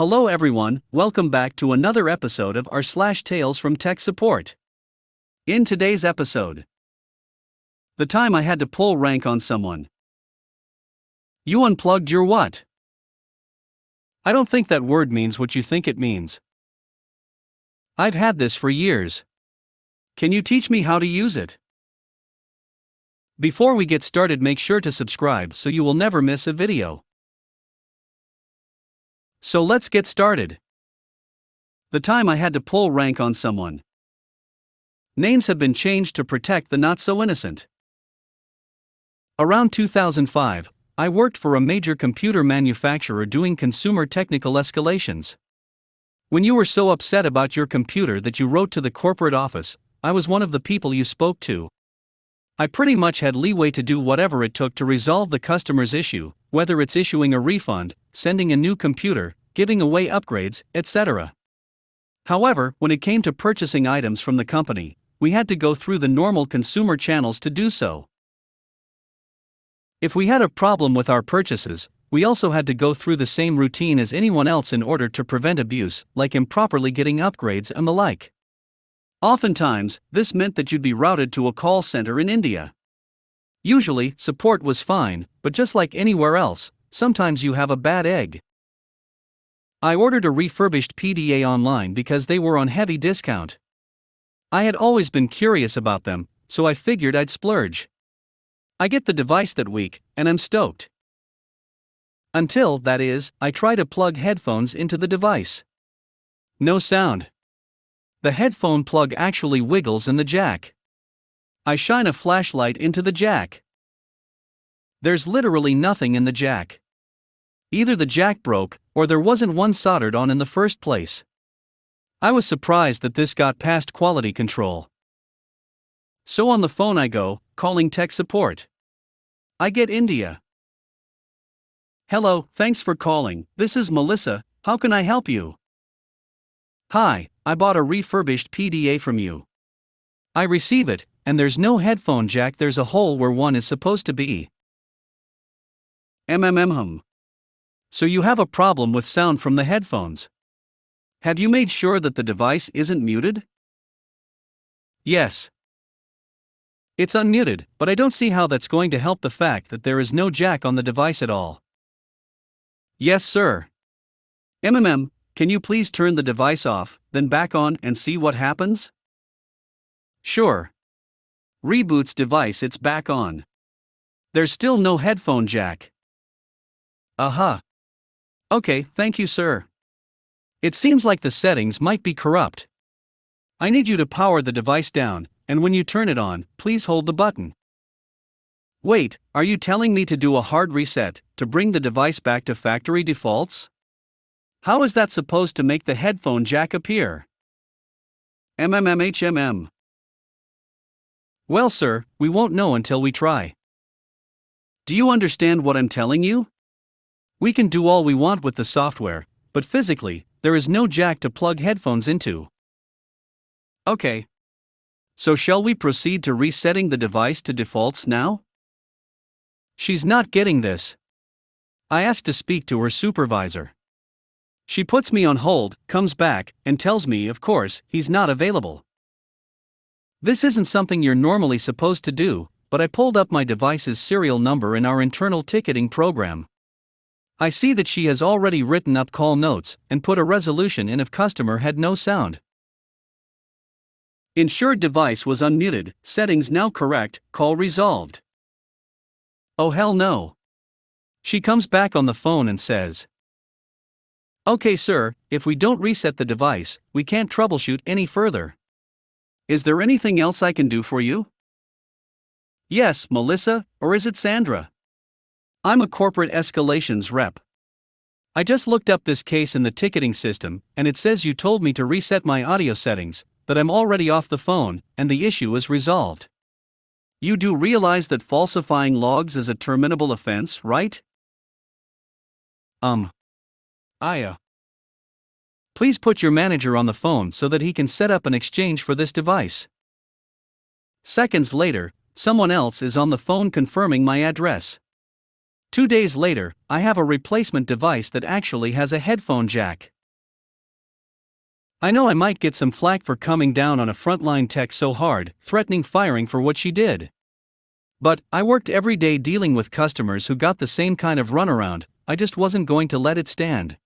Hello everyone, welcome back to another episode of r/slash Tales from Tech Support. In today's episode, the time I had to pull rank on someone. You unplugged your what? I don't think that word means what you think it means. I've had this for years. Can you teach me how to use it? Before we get started, make sure to subscribe so you will never miss a video. So let's get started. The time I had to pull rank on someone. Names have been changed to protect the not so innocent. Around 2005, I worked for a major computer manufacturer doing consumer technical escalations. When you were so upset about your computer that you wrote to the corporate office, I was one of the people you spoke to. I pretty much had leeway to do whatever it took to resolve the customer's issue, whether it's issuing a refund, sending a new computer, giving away upgrades, etc. However, when it came to purchasing items from the company, we had to go through the normal consumer channels to do so. If we had a problem with our purchases, we also had to go through the same routine as anyone else in order to prevent abuse, like improperly getting upgrades and the like. Oftentimes, this meant that you'd be routed to a call center in India. Usually, support was fine, but just like anywhere else, sometimes you have a bad egg. I ordered a refurbished PDA online because they were on heavy discount. I had always been curious about them, so I figured I'd splurge. I get the device that week, and I'm stoked. Until, that is, I try to plug headphones into the device. No sound. The headphone plug actually wiggles in the jack. I shine a flashlight into the jack. There's literally nothing in the jack. Either the jack broke, or there wasn't one soldered on in the first place. I was surprised that this got past quality control. So on the phone I go, calling tech support. I get India. Hello, thanks for calling, this is Melissa, how can I help you? Hi, I bought a refurbished PDA from you. I receive it, and there's no headphone jack, there's a hole where one is supposed to be. So you have a problem with sound from the headphones. Have you made sure that the device isn't muted? Yes. It's unmuted, but I don't see how that's going to help the fact that there is no jack on the device at all. Yes, sir. Can you please turn the device off, then back on and see what happens? Sure. Reboots device, it's back on. There's still no headphone jack. Okay, thank you, sir. It seems like the settings might be corrupt. I need you to power the device down, and when you turn it on, please hold the button. Wait, are you telling me to do a hard reset to bring the device back to factory defaults? How is that supposed to make the headphone jack appear? Well, sir, we won't know until we try. Do you understand what I'm telling you? We can do all we want with the software, but physically, there is no jack to plug headphones into. Okay. So shall we proceed to resetting the device to defaults now? She's not getting this. I asked to speak to her supervisor. She puts me on hold, comes back, and tells me, of course, he's not available. This isn't something you're normally supposed to do, but I pulled up my device's serial number in our internal ticketing program. I see that she has already written up call notes and put a resolution in if customer had no sound. Insured device was unmuted, settings now correct, call resolved. Oh hell no. She comes back on the phone and says, Okay sir, if we don't reset the device, we can't troubleshoot any further. Is there anything else I can do for you? Yes, Melissa, or is it Sandra? I'm a corporate escalations rep. I just looked up this case in the ticketing system, and it says you told me to reset my audio settings, that I'm already off the phone, and the issue is resolved. You do realize that falsifying logs is a terminable offense, right? Please put your manager on the phone so that he can set up an exchange for this device. Seconds later, someone else is on the phone confirming my address. 2 days later, I have a replacement device that actually has a headphone jack. I know I might get some flack for coming down on a frontline tech so hard, threatening firing for what she did. But I worked every day dealing with customers who got the same kind of runaround. I just wasn't going to let it stand.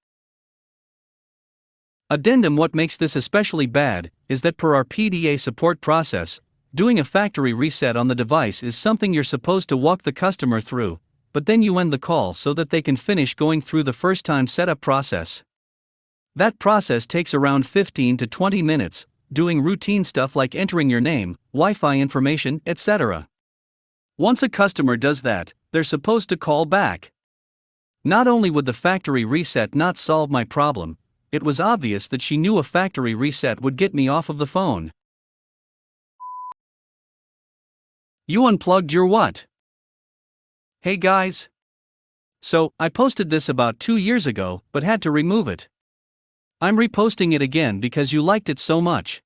Addendum: what makes this especially bad is that per our PDA support process, doing a factory reset on the device is something you're supposed to walk the customer through, but then you end the call so that they can finish going through the first time setup process. That process takes around 15 to 20 minutes, doing routine stuff like entering your name, Wi-Fi information, etc. Once a customer does that, they're supposed to call back. Not only would the factory reset not solve my problem, it was obvious that she knew a factory reset would get me off of the phone. You unplugged your what? Hey guys. So, I posted this about 2 years ago, but had to remove it. I'm reposting it again because you liked it so much.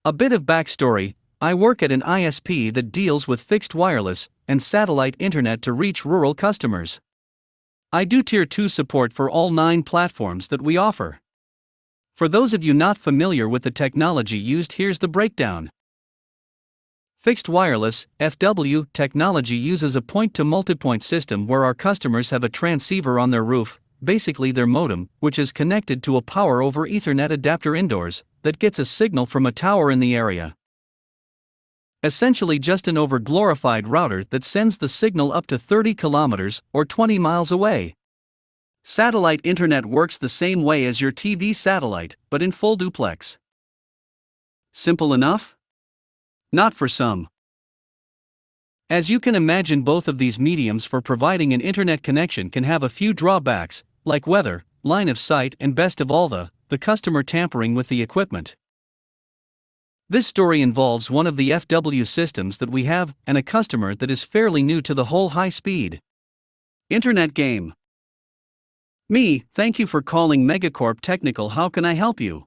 A bit of backstory: I work at an ISP that deals with fixed wireless and satellite internet to reach rural customers. I do Tier 2 support for all 9 platforms that we offer. For those of you not familiar with the technology used, here's the breakdown. Fixed wireless (FW) technology uses a point-to-multipoint system where our customers have a transceiver on their roof, basically their modem, which is connected to a power over Ethernet adapter indoors, that gets a signal from a tower in the area. Essentially just an over-glorified router that sends the signal up to 30 kilometers or 20 miles away. Satellite internet works the same way as your TV satellite, but in full duplex. Simple enough? Not for some. As you can imagine, both of these mediums for providing an internet connection can have a few drawbacks, like weather, line of sight, and best of all, the customer tampering with the equipment. This story involves one of the FW systems that we have and a customer that is fairly new to the whole high-speed internet game. Me: thank you for calling Megacorp Technical. How can I help you?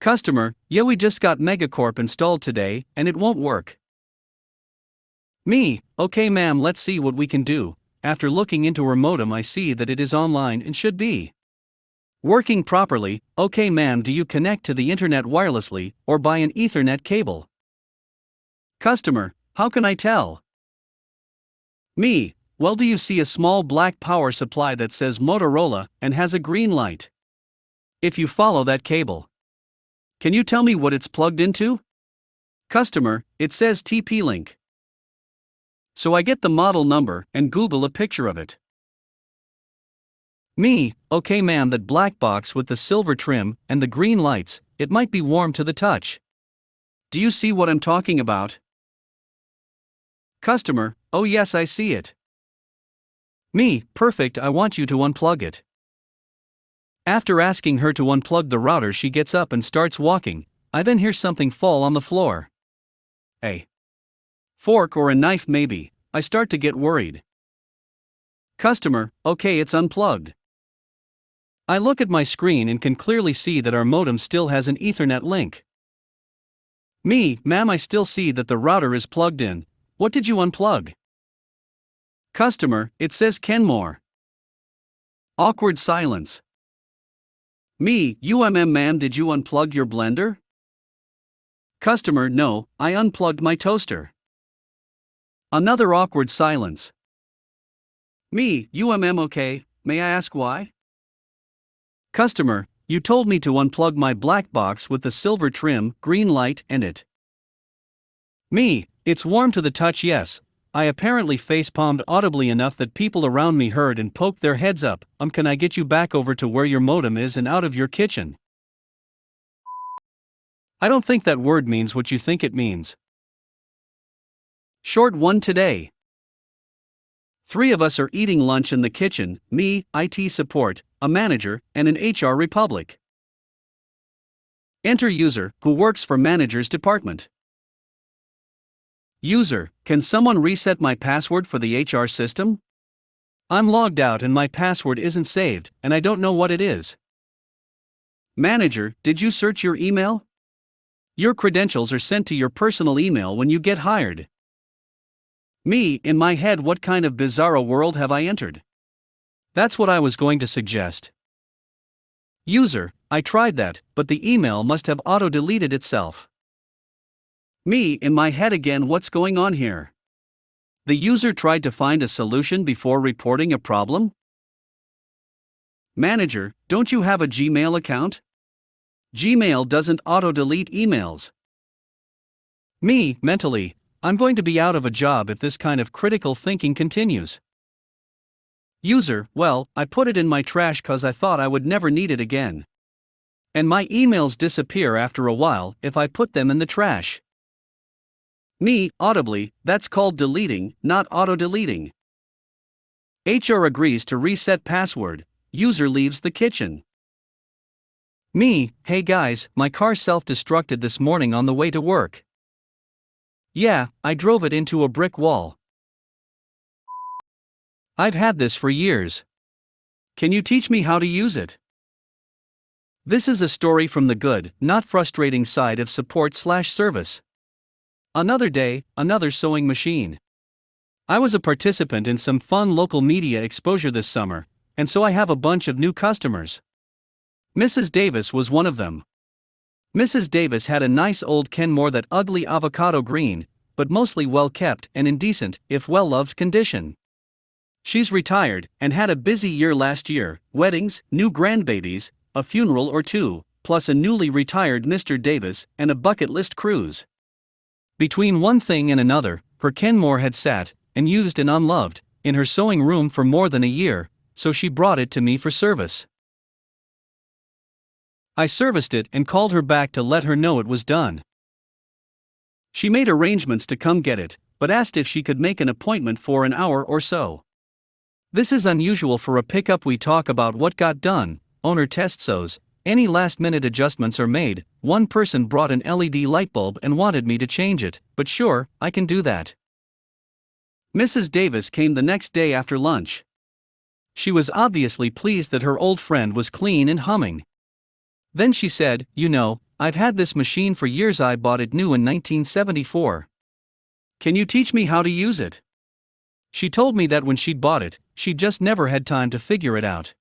Customer: yeah, we just got Megacorp installed today, and it won't work. Me: okay ma'am, let's see what we can do. After looking into her modem, I see that it is online and should be working properly. Okay ma'am, do you connect to the internet wirelessly or by an Ethernet cable? Customer: how can I tell? Me: well, do you see a small black power supply that says Motorola and has a green light? If you follow that cable, can you tell me what it's plugged into? Customer: it says TP-Link. So I get the model number and Google a picture of it. Me: okay ma'am, that black box with the silver trim and the green lights, it might be warm to the touch. Do you see what I'm talking about? Customer: oh yes, I see it. Me: perfect, I want you to unplug it. After asking her to unplug the router, she gets up and starts walking. I then hear something fall on the floor. A fork or a knife maybe. I start to get worried. Customer: okay, it's unplugged. I look at my screen and can clearly see that our modem still has an Ethernet link. Me: ma'am, I still see that the router is plugged in. What did you unplug? Customer: it says Kenmore. Awkward silence. Me: ma'am, did you unplug your blender? Customer: no, I unplugged my toaster. Another awkward silence. Me: okay, may I ask why? Customer: you told me to unplug my black box with the silver trim, green light, and it. Me: it's warm to the touch, yes. I apparently facepalmed audibly enough that people around me heard and poked their heads up. Can I get you back over to where your modem is and out of your kitchen? I don't think that word means what you think it means. Short one today. 3 of us are eating lunch in the kitchen: me, IT support, a manager, and an HR republic. Enter user, who works for manager's department. User: can someone reset my password for the HR system? I'm logged out and my password isn't saved, and I don't know what it is. Manager: did you search your email? Your credentials are sent to your personal email when you get hired. Me, in my head, what kind of bizarro world have I entered? That's what I was going to suggest. User, I tried that, but the email must have auto-deleted itself. Me, in my head again, what's going on here? The user tried to find a solution before reporting a problem? Manager, don't you have a Gmail account? Gmail doesn't auto-delete emails. Me, mentally, I'm going to be out of a job if this kind of critical thinking continues. User, well, I put it in my trash cause I thought I would never need it again. And my emails disappear after a while if I put them in the trash. Me, audibly, that's called deleting, not auto-deleting. HR agrees to reset password, user leaves the kitchen. Me, hey guys, my car self-destructed this morning on the way to work. Yeah, I drove it into a brick wall. I've had this for years. Can you teach me how to use it? This is a story from the good, not frustrating side of support/service. Another day, another sewing machine. I was a participant in some fun local media exposure this summer, and so I have a bunch of new customers. Mrs. Davis was one of them. Mrs. Davis had a nice old Kenmore, that ugly avocado green, but mostly well kept and in decent, if well loved condition. She's retired and had a busy year last year: weddings, new grandbabies, a funeral or two, plus a newly retired Mr. Davis and a bucket list cruise. Between one thing and another, her Kenmore had sat, and used and unloved, in her sewing room for more than a year, so she brought it to me for service. I serviced it and called her back to let her know it was done. She made arrangements to come get it, but asked if she could make an appointment for an hour or so. This is unusual for a pickup. We talk about what got done, owner test sews, any last-minute adjustments are made. One person brought an LED light bulb and wanted me to change it, but sure, I can do that. Mrs. Davis came the next day after lunch. She was obviously pleased that her old friend was clean and humming. Then she said, you know, I've had this machine for years. I bought it new in 1974. Can you teach me how to use it? She told me that when she'd bought it, she'd just never had time to figure it out.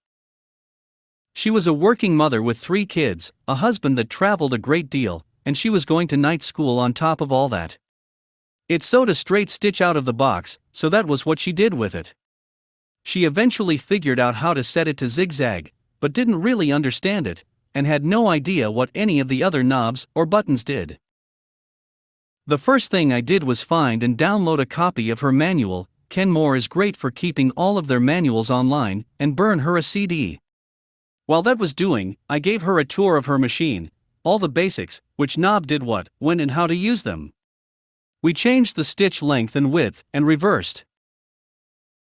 She was a working mother with 3 kids, a husband that traveled a great deal, and she was going to night school on top of all that. It sewed a straight stitch out of the box, so that was what she did with it. She eventually figured out how to set it to zigzag, but didn't really understand it, and had no idea what any of the other knobs or buttons did. The first thing I did was find and download a copy of her manual. Kenmore is great for keeping all of their manuals online, and burn her a CD. While that was doing, I gave her a tour of her machine, all the basics, which knob did what, when, and how to use them. We changed the stitch length and width, and reversed.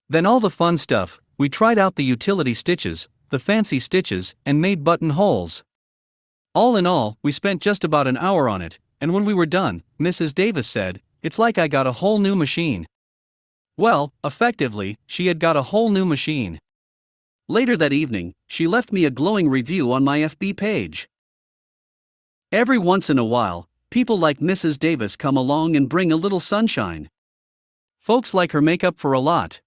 Then all the fun stuff, we tried out the utility stitches, the fancy stitches, and made button holes. All in all, we spent just about an hour on it, and when we were done, Mrs. Davis said, "It's like I got a whole new machine." Well, effectively, she had got a whole new machine. Later that evening, she left me a glowing review on my FB page. Every once in a while, people like Mrs. Davis come along and bring a little sunshine. Folks like her make up for a lot.